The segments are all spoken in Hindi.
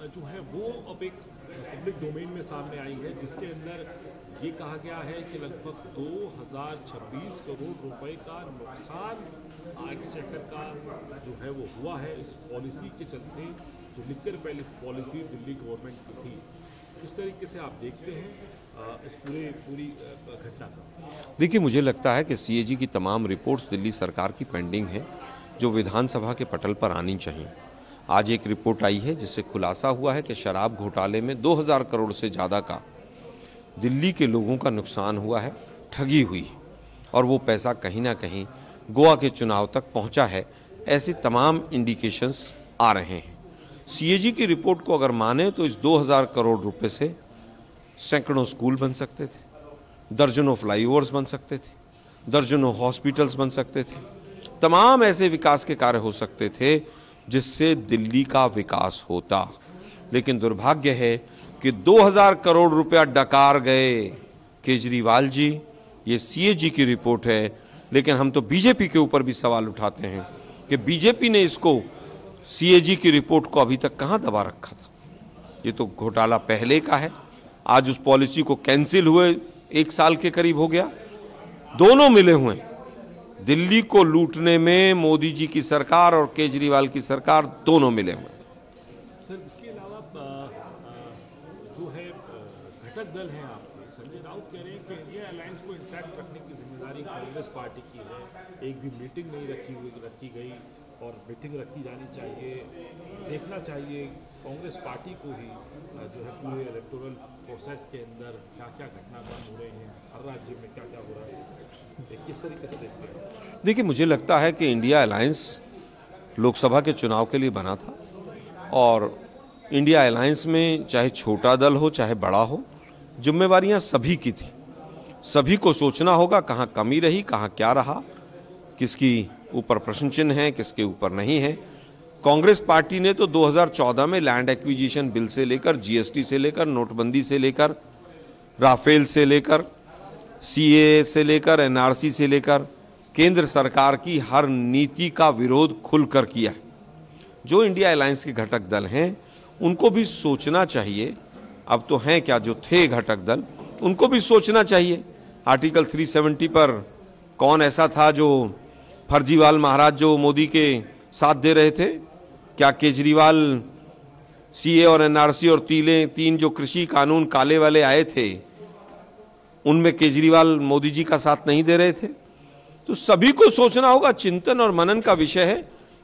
जो है वो अब एक पब्लिक डोमेन में सामने आई है, जिसके अंदर ये कहा गया है कि लगभग 2026 करोड़ रुपए का नुकसान एक्सचेकर का जो है वो हुआ है इस पॉलिसी के चलते, जो लिकर पॉलिसी दिल्ली गवर्नमेंट की थी। इस तरीके से आप देखते हैं इस पूरी घटना का। देखिए, मुझे लगता है कि सीएजी की तमाम रिपोर्ट्स दिल्ली सरकार की पेंडिंग है, जो विधानसभा के पटल पर आनी चाहिए। आज एक रिपोर्ट आई है जिससे खुलासा हुआ है कि शराब घोटाले में 2000 करोड़ से ज़्यादा का दिल्ली के लोगों का नुकसान हुआ है, ठगी हुई, और वो पैसा कहीं ना कहीं गोवा के चुनाव तक पहुंचा है। ऐसे तमाम इंडिकेशंस आ रहे हैं। सीएजी की रिपोर्ट को अगर माने तो इस 2000 करोड़ रुपए से सैकड़ों स्कूल बन सकते थे, दर्जनों फ्लाईओवर्स बन सकते थे, दर्जनों हॉस्पिटल्स बन सकते थे, तमाम ऐसे विकास के कार्य हो सकते थे जिससे दिल्ली का विकास होता। लेकिन दुर्भाग्य है कि 2000 करोड़ रुपया डकार गए। केजरीवाल जी, ये सीएजी की रिपोर्ट है, लेकिन हम तो बीजेपी के ऊपर भी सवाल उठाते हैं कि बीजेपी ने इसको सीएजी की रिपोर्ट को अभी तक कहां दबा रखा था। ये तो घोटाला पहले का है। आज उस पॉलिसी को कैंसिल हुए 1 साल के करीब हो गया। दोनों मिले हुए हैं। दिल्ली को लूटने में मोदी जी की सरकार और केजरीवाल की सरकार दोनों मिले हुए हैं। सर, इसके अलावा जो है घटक दल हैं आपके, संजय राउत कह रहे हैं कि इंडिया अलायंस को इंटैक्ट रखने की जिम्मेदारी कांग्रेस पार्टी की है। एक भी मीटिंग नहीं रखी गई और मीटिंग रखी जानी चाहिए। देखना चाहिए कांग्रेस पार्टी को ही जो है पूरे इलेक्टोरल प्रोसेस के अंदर क्या क्या घटनाक्रम हो रहे हैं, हर राज्य में क्या क्या हो रहा है, किस तरीके से देखते हैं। देखिए, मुझे लगता है कि इंडिया अलायंस लोकसभा के चुनाव के लिए बना था, और इंडिया अलायंस में चाहे छोटा दल हो चाहे बड़ा हो, जिम्मेवारियां सभी की थी। सभी को सोचना होगा कहाँ कमी रही, कहाँ क्या रहा, किसकी ऊपर प्रश्न चिन्ह है, किसके ऊपर नहीं है। कांग्रेस पार्टी ने तो 2014 में लैंड एक्विजिशन बिल से लेकर, जीएसटी से लेकर, नोटबंदी से लेकर, राफेल से लेकर, सीएए से लेकर, एनआरसी से लेकर केंद्र सरकार की हर नीति का विरोध खुलकर किया है। जो इंडिया अलायंस के घटक दल हैं उनको भी सोचना चाहिए, अब तो हैं क्या जो थे घटक दल, उनको भी सोचना चाहिए। आर्टिकल 370 पर कौन ऐसा था जो फर्जीवाल महाराज जो मोदी के साथ दे रहे थे? क्या केजरीवाल सीए और एनआरसी और तीन जो कृषि कानून काले वाले आए थे, उनमें केजरीवाल मोदी जी का साथ नहीं दे रहे थे? तो सभी को सोचना होगा, चिंतन और मनन का विषय है।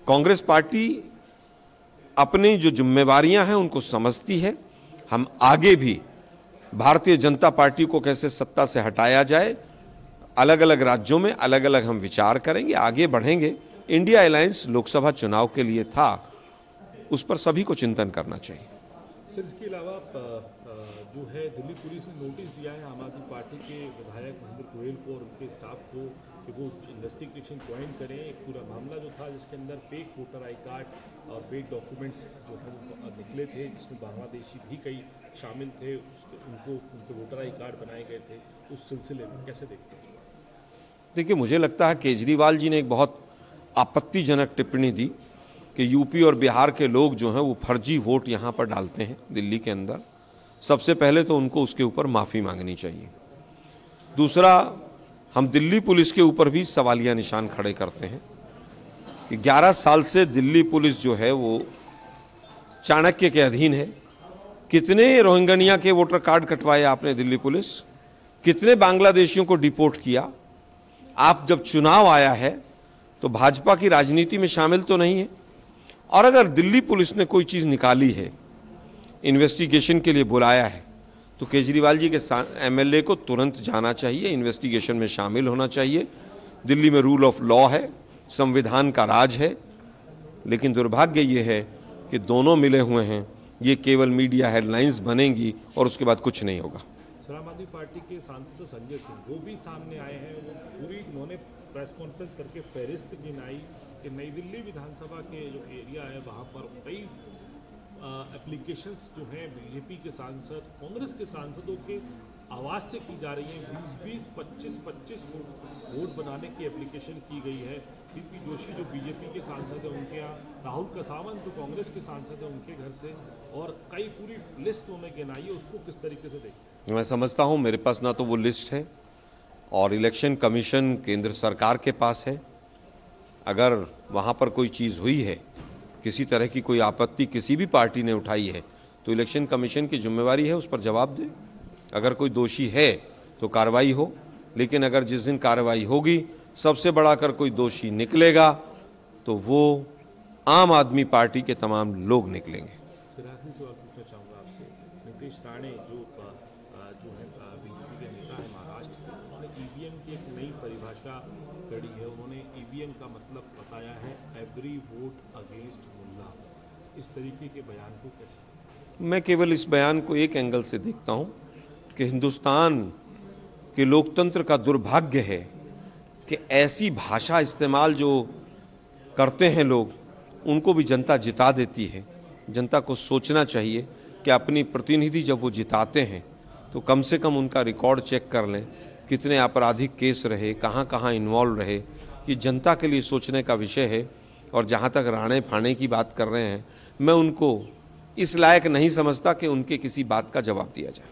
कांग्रेस पार्टी अपनी जो जिम्मेवारियां हैं उनको समझती है। हम आगे भी भारतीय जनता पार्टी को कैसे सत्ता से हटाया जाए, अलग अलग राज्यों में अलग अलग हम विचार करेंगे, आगे बढ़ेंगे। इंडिया अलायंस लोकसभा चुनाव के लिए था, उस पर सभी को चिंतन करना चाहिए। सर, इसके अलावा जो है दिल्ली पुलिस ने नोटिस दिया है आम आदमी पार्टी के विधायक महेंद्र गोयल को और उनके स्टाफ को कि वो इन्वेस्टिगेशन ज्वाइन करें। एक पूरा मामला जो था जिसके अंदर फेक वोटर आई कार्ड और फेक डॉक्यूमेंट्स जो है निकले थे, जिसमें बांग्लादेशी भी कई शामिल थे, उनके वोटर आई कार्ड बनाए गए थे। उस सिलसिले में कैसे देखते हैं? देखिए, मुझे लगता है केजरीवाल जी ने एक बहुत आपत्तिजनक टिप्पणी दी कि यूपी और बिहार के लोग जो हैं वो फर्जी वोट यहाँ पर डालते हैं दिल्ली के अंदर। सबसे पहले तो उनको उसके ऊपर माफ़ी मांगनी चाहिए। दूसरा, हम दिल्ली पुलिस के ऊपर भी सवालिया निशान खड़े करते हैं कि 11 साल से दिल्ली पुलिस जो है वो चाणक्य के अधीन है। कितने रोहिंग्या के वोटर कार्ड कटवाए आपने दिल्ली पुलिस? कितने बांग्लादेशियों को डिपोर्ट किया? आप जब चुनाव आया है तो भाजपा की राजनीति में शामिल तो नहीं है। और अगर दिल्ली पुलिस ने कोई चीज़ निकाली है, इन्वेस्टिगेशन के लिए बुलाया है, तो केजरीवाल जी के एमएलए को तुरंत जाना चाहिए, इन्वेस्टिगेशन में शामिल होना चाहिए। दिल्ली में रूल ऑफ लॉ है, संविधान का राज है। लेकिन दुर्भाग्य ये है कि दोनों मिले हुए हैं। ये केवल मीडिया हेडलाइंस बनेंगी और उसके बाद कुछ नहीं होगा। आम आदमी पार्टी के सांसद संजय सिंह वो भी सामने आए हैं। वो पूरी उन्होंने प्रेस कॉन्फ्रेंस करके फहरिस्त गिनाई कि नई दिल्ली विधानसभा के जो एरिया है वहाँ पर कई एप्लीकेशंस जो हैं बीजेपी के सांसद, कांग्रेस के सांसदों के आवाज़ से की जा रही हैं। 20-20, 25-25 बोर्ड बनाने की एप्लीकेशन की गई है। सीपी जोशी जो बीजेपी के सांसद हैं उनके यहाँ, राहुल कसावंत जो कांग्रेस के सांसद हैं उनके घर से, और कई पूरी लिस्ट उन्होंने गिनाई है, उसको किस तरीके से देखें? मैं समझता हूँ मेरे पास ना तो वो लिस्ट है और इलेक्शन कमीशन केंद्र सरकार के पास है। अगर वहाँ पर कोई चीज़ हुई है, किसी तरह की कोई आपत्ति किसी भी पार्टी ने उठाई है, तो इलेक्शन कमीशन की जिम्मेवारी है उस पर जवाब दे। अगर कोई दोषी है तो कार्रवाई हो, लेकिन अगर जिस दिन कार्रवाई होगी सबसे बड़ा अगर कोई दोषी निकलेगा तो वो आम आदमी पार्टी के तमाम लोग निकलेंगे। फिर आखिरी सवाल पूछना चाहूँगा आपसे। नीतीश राणे जो है बीजेपी के नेता है महाराष्ट्र के, उन्होंने ईवीएम की एक नई परिभाषा गढ़ी है। उन्होंने ईवीएम का मतलब बताया है एवरी वोट अगेंस्ट मुल्ला। इस तरीके के बयान को कैसे? मैं केवल इस बयान को एक एंगल से देखता हूँ कि हिंदुस्तान के लोकतंत्र का दुर्भाग्य है कि ऐसी भाषा इस्तेमाल जो करते हैं लोग, उनको भी जनता जिता देती है। जनता को सोचना चाहिए कि अपनी प्रतिनिधि जब वो जिताते हैं तो कम से कम उनका रिकॉर्ड चेक कर लें, कितने आपराधिक केस रहे, कहाँ कहाँ इन्वॉल्व रहे। ये जनता के लिए सोचने का विषय है। और जहाँ तक राणे फाणे की बात कर रहे हैं, मैं उनको इस लायक नहीं समझता कि उनके किसी बात का जवाब दिया जाए।